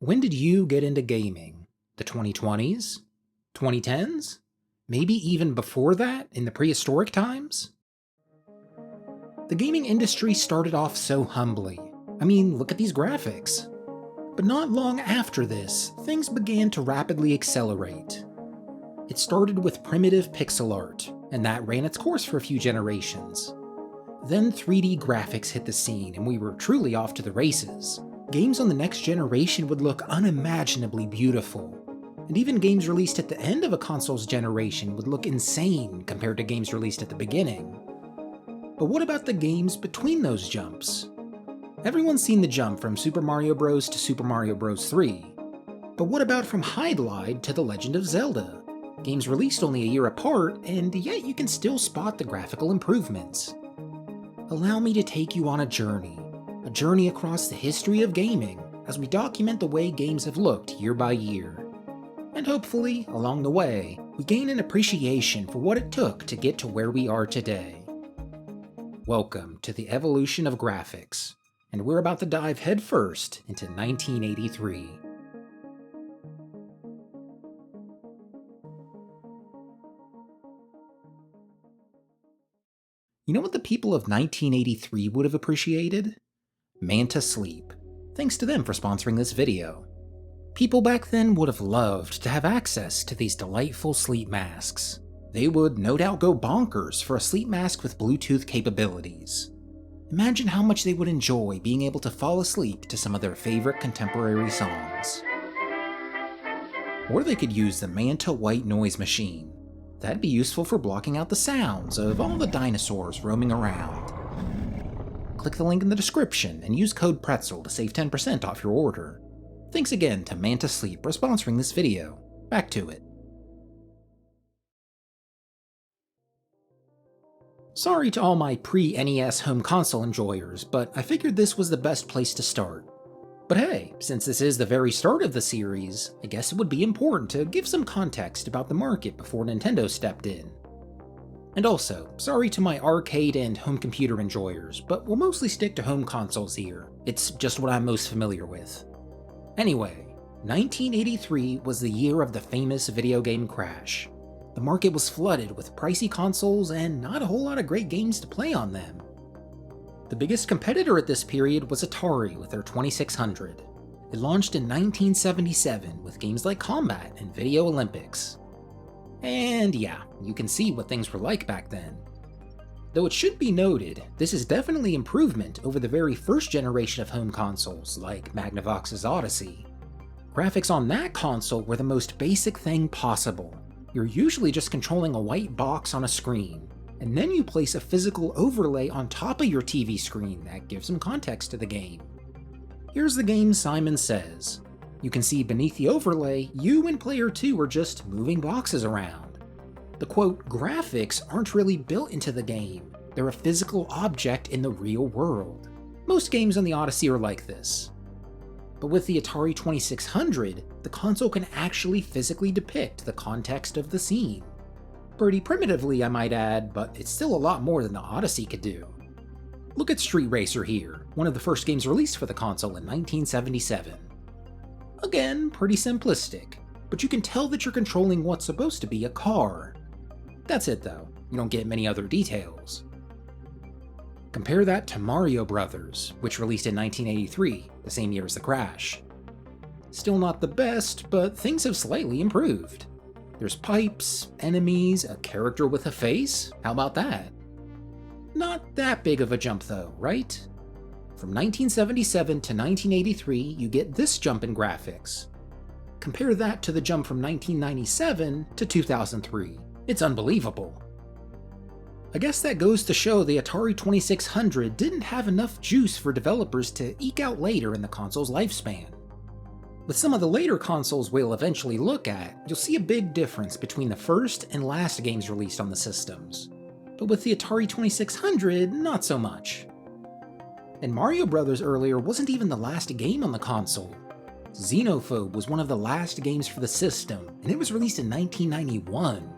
When did you get into gaming? The 2020s? 2010s? Maybe even before that, in the prehistoric times? The gaming industry started off so humbly. I mean, look at these graphics. But not long after this, things began to rapidly accelerate. It started with primitive pixel art, and that ran its course for a few generations. Then 3D graphics hit the scene, and we were truly off to the races. Games on the next generation would look unimaginably beautiful, and even games released at the end of a console's generation would look insane compared to games released at the beginning. But what about the games between those jumps? Everyone's seen the jump from Super Mario Bros. To Super Mario Bros. 3. But what about from Hydlide to The Legend of Zelda? Games released only a year apart, and yet you can still spot the graphical improvements. Allow me to take you on a journey across the history of gaming as we document the way games have looked year by year. And hopefully, along the way, we gain an appreciation for what it took to get to where we are today. Welcome to the evolution of graphics, and we're about to dive headfirst into 1983. You know what the people of 1983 would have appreciated? Manta Sleep. Thanks to them for sponsoring this video. People back then would have loved to have access to these delightful sleep masks. They would no doubt go bonkers for a sleep mask with Bluetooth capabilities. Imagine how much they would enjoy being able to fall asleep to some of their favorite contemporary songs. Or they could use the Manta White Noise Machine. That'd be useful for blocking out the sounds of all the dinosaurs roaming around. Click the link in the description and use code PRETZEL to save 10% off your order. Thanks again to Manta Sleep for sponsoring this video. Back to it. Sorry to all my pre-NES home console enjoyers, but I figured this was the best place to start. But hey, since this is the very start of the series, I guess it would be important to give some context about the market before Nintendo stepped in. And also, sorry to my arcade and home computer enjoyers, but we'll mostly stick to home consoles here. It's just what I'm most familiar with. Anyway, 1983 was the year of the famous video game crash. The market was flooded with pricey consoles and not a whole lot of great games to play on them. The biggest competitor at this period was Atari with their 2600. It launched in 1977 with games like Combat and Video Olympics. And yeah, you can see what things were like back then. Though it should be noted, this is definitely improvement over the very first generation of home consoles like Magnavox's Odyssey. Graphics on that console were the most basic thing possible. You're usually just controlling a white box on a screen, and then you place a physical overlay on top of your TV screen that gives some context to the game. Here's the game Simon Says. You can see beneath the overlay, you and player 2 are just moving boxes around. The quote, graphics aren't really built into the game, they're a physical object in the real world. Most games on the Odyssey are like this. But with the Atari 2600, the console can actually physically depict the context of the scene. Pretty primitively, I might add, but it's still a lot more than the Odyssey could do. Look at Street Racer here, one of the first games released for the console in 1977. Again, pretty simplistic, but you can tell that you're controlling what's supposed to be a car. That's it though, you don't get many other details. Compare that to Mario Bros., which released in 1983, the same year as the crash. Still not the best, but things have slightly improved. There's pipes, enemies, a character with a face, how about that? Not that big of a jump though, right? From 1977 to 1983, you get this jump in graphics. Compare that to the jump from 1997 to 2003. It's unbelievable. I guess that goes to show the Atari 2600 didn't have enough juice for developers to eke out later in the console's lifespan. With some of the later consoles we'll eventually look at, you'll see a big difference between the first and last games released on the systems. But with the Atari 2600, not so much. And Mario Bros. Earlier wasn't even the last game on the console. Xenophobe was one of the last games for the system, and it was released in 1991.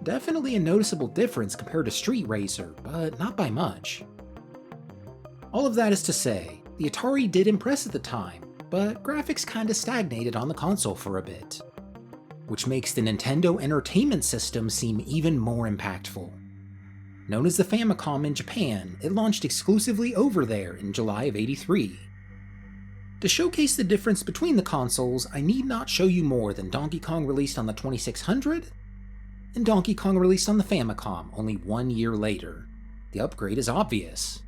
Definitely a noticeable difference compared to Street Racer, but not by much. All of that is to say, the Atari did impress at the time, but graphics kinda stagnated on the console for a bit. Which makes the Nintendo Entertainment System seem even more impactful. Known as the Famicom in Japan, it launched exclusively over there in July of '83. To showcase the difference between the consoles, I need not show you more than Donkey Kong released on the 2600 and Donkey Kong released on the Famicom only 1 year later. The upgrade is obvious.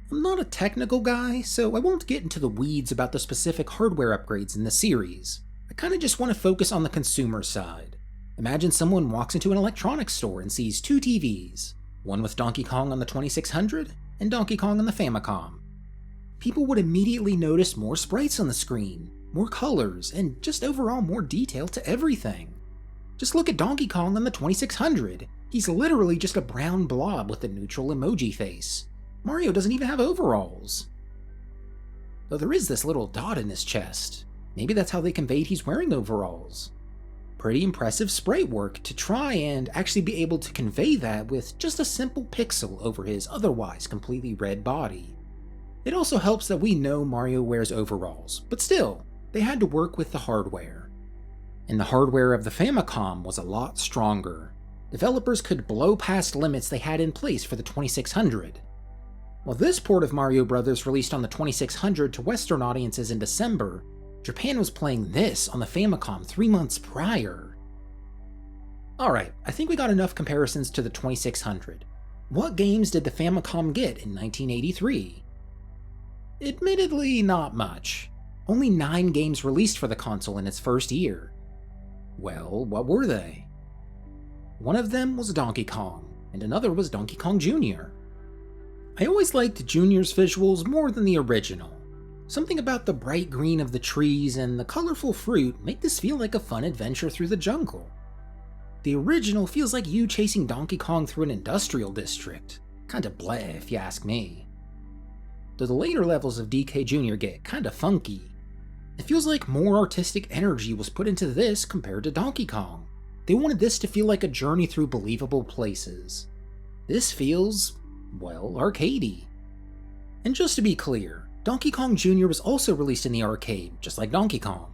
I'm not a technical guy, so I won't get into the weeds about the specific hardware upgrades in the series. I kinda just want to focus on the consumer side. Imagine someone walks into an electronics store and sees two TVs, one with Donkey Kong on the 2600 and Donkey Kong on the Famicom. People would immediately notice more sprites on the screen, more colors, and just overall more detail to everything. Just look at Donkey Kong on the 2600. He's literally just a brown blob with a neutral emoji face. Mario doesn't even have overalls. Though there is this little dot in his chest. Maybe that's how they conveyed he's wearing overalls. Pretty impressive sprite work to try and actually be able to convey that with just a simple pixel over his otherwise completely red body. It also helps that we know Mario wears overalls, but still, they had to work with the hardware. And the hardware of the Famicom was a lot stronger. Developers could blow past limits they had in place for the 2600. While this port of Mario Bros. Released on the 2600 to Western audiences in December, Japan was playing this on the Famicom 3 months prior. Alright, I think we got enough comparisons to the 2600. What games did the Famicom get in 1983? Admittedly, not much. Only 9 games released for the console in its first year. Well, what were they? One of them was Donkey Kong, and another was Donkey Kong Jr. I always liked Jr.'s visuals more than the original. Something about the bright green of the trees and the colorful fruit make this feel like a fun adventure through the jungle. The original feels like you chasing Donkey Kong through an industrial district. Kinda bleh, if you ask me. Though the later levels of DK Jr. get kinda funky. It feels like more artistic energy was put into this compared to Donkey Kong. They wanted this to feel like a journey through believable places. This feels, well, arcadey. And just to be clear, Donkey Kong Jr. was also released in the arcade, just like Donkey Kong.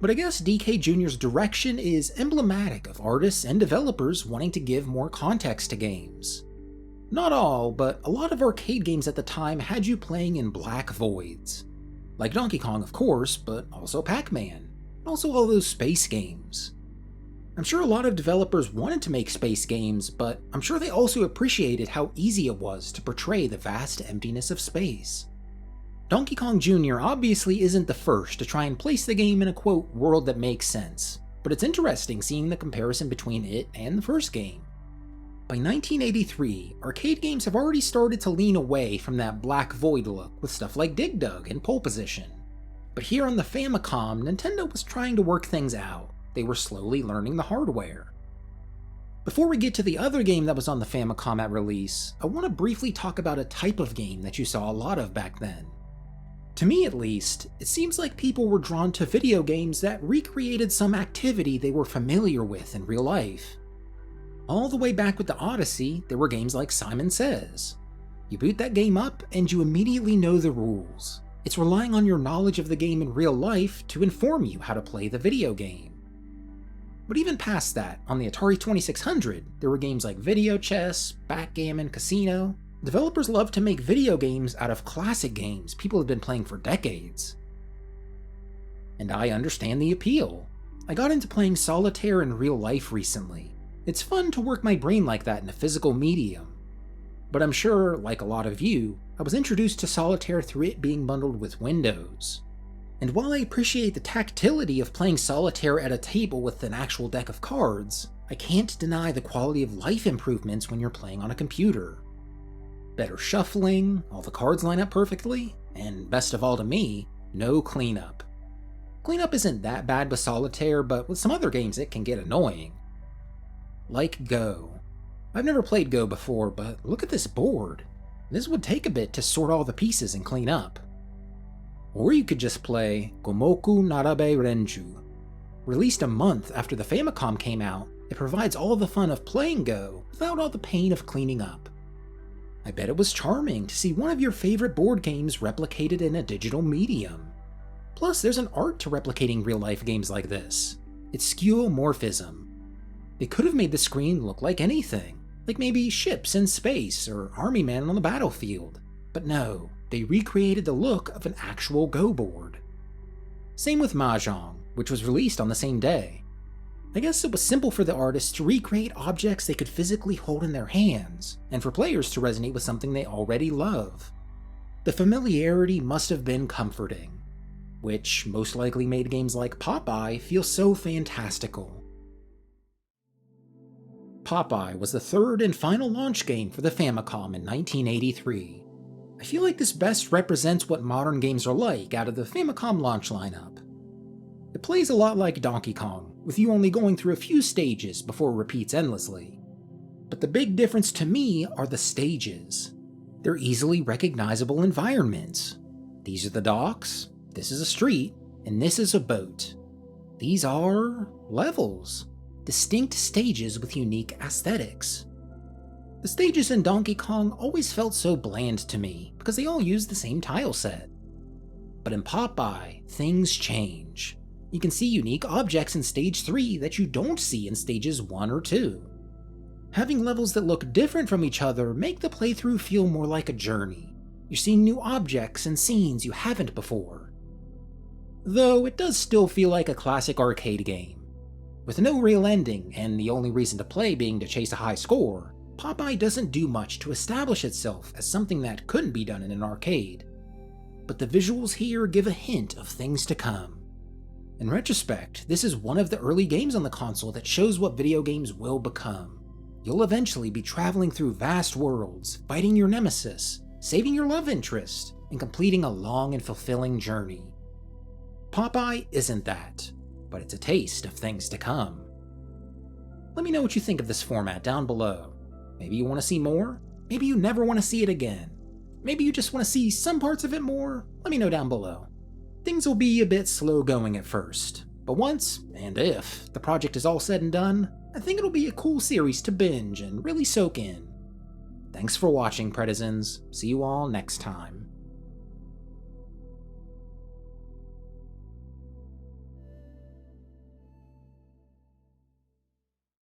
But I guess DK Jr.'s direction is emblematic of artists and developers wanting to give more context to games. Not all, but a lot of arcade games at the time had you playing in black voids. Like Donkey Kong, of course, but also Pac-Man, and also all those space games. I'm sure a lot of developers wanted to make space games, but I'm sure they also appreciated how easy it was to portray the vast emptiness of space. Donkey Kong Jr. obviously isn't the first to try and place the game in a quote world that makes sense, but it's interesting seeing the comparison between it and the first game. By 1983, arcade games have already started to lean away from that black void look with stuff like Dig Dug and Pole Position. But here on the Famicom, Nintendo was trying to work things out. They were slowly learning the hardware. Before we get to the other game that was on the Famicom at release, I want to briefly talk about a type of game that you saw a lot of back then. To me at least, it seems like people were drawn to video games that recreated some activity they were familiar with in real life. All the way back with the Odyssey, there were games like Simon Says. You boot that game up and you immediately know the rules. It's relying on your knowledge of the game in real life to inform you how to play the video game. But even past that, on the Atari 2600, there were games like Video Chess, Backgammon, Casino. Developers loved to make video games out of classic games people had been playing for decades. And I understand the appeal. I got into playing solitaire in real life recently. It's fun to work my brain like that in a physical medium. But I'm sure, like a lot of you, I was introduced to solitaire through it being bundled with Windows. And while I appreciate the tactility of playing solitaire at a table with an actual deck of cards, I can't deny the quality of life improvements when you're playing on a computer. Better shuffling, all the cards line up perfectly, and best of all to me, no cleanup. Cleanup isn't that bad with solitaire, but with some other games it can get annoying. Like Go. I've never played Go before, but look at this board. This would take a bit to sort all the pieces and clean up. Or you could just play Gomoku Narabe Renju. Released a month after the Famicom came out, it provides all the fun of playing Go without all the pain of cleaning up. I bet it was charming to see one of your favorite board games replicated in a digital medium. Plus, there's an art to replicating real-life games like this. It's skeuomorphism. They could have made the screen look like anything, like maybe ships in space or army men on the battlefield. But no, they recreated the look of an actual Go board. Same with Mahjong, which was released on the same day. I guess it was simple for the artists to recreate objects they could physically hold in their hands, and for players to resonate with something they already love. The familiarity must have been comforting, which most likely made games like Popeye feel so fantastical. Popeye was the third and final launch game for the Famicom in 1983. I feel like this best represents what modern games are like out of the Famicom launch lineup. It plays a lot like Donkey Kong, with you only going through a few stages before it repeats endlessly. But the big difference to me are the stages. They're easily recognizable environments. These are the docks, this is a street, and this is a boat. These are levels, distinct stages with unique aesthetics. The stages in Donkey Kong always felt so bland to me because they all used the same tile set. But in Popeye, things change. You can see unique objects in Stage 3 that you don't see in Stages 1 or 2. Having levels that look different from each other make the playthrough feel more like a journey. You're seeing new objects and scenes you haven't before. Though it does still feel like a classic arcade game. With no real ending, and the only reason to play being to chase a high score, Popeye doesn't do much to establish itself as something that couldn't be done in an arcade. But the visuals here give a hint of things to come. In retrospect, this is one of the early games on the console that shows what video games will become. You'll eventually be traveling through vast worlds, fighting your nemesis, saving your love interest, and completing a long and fulfilling journey. Popeye isn't that, but it's a taste of things to come. Let me know what you think of this format down below. Maybe you want to see more? Maybe you never want to see it again? Maybe you just want to see some parts of it more? Let me know down below. Things will be a bit slow going at first, but once, and if, the project is all said and done, I think it'll be a cool series to binge and really soak in. Thanks for watching, Pretizens. See you all next time.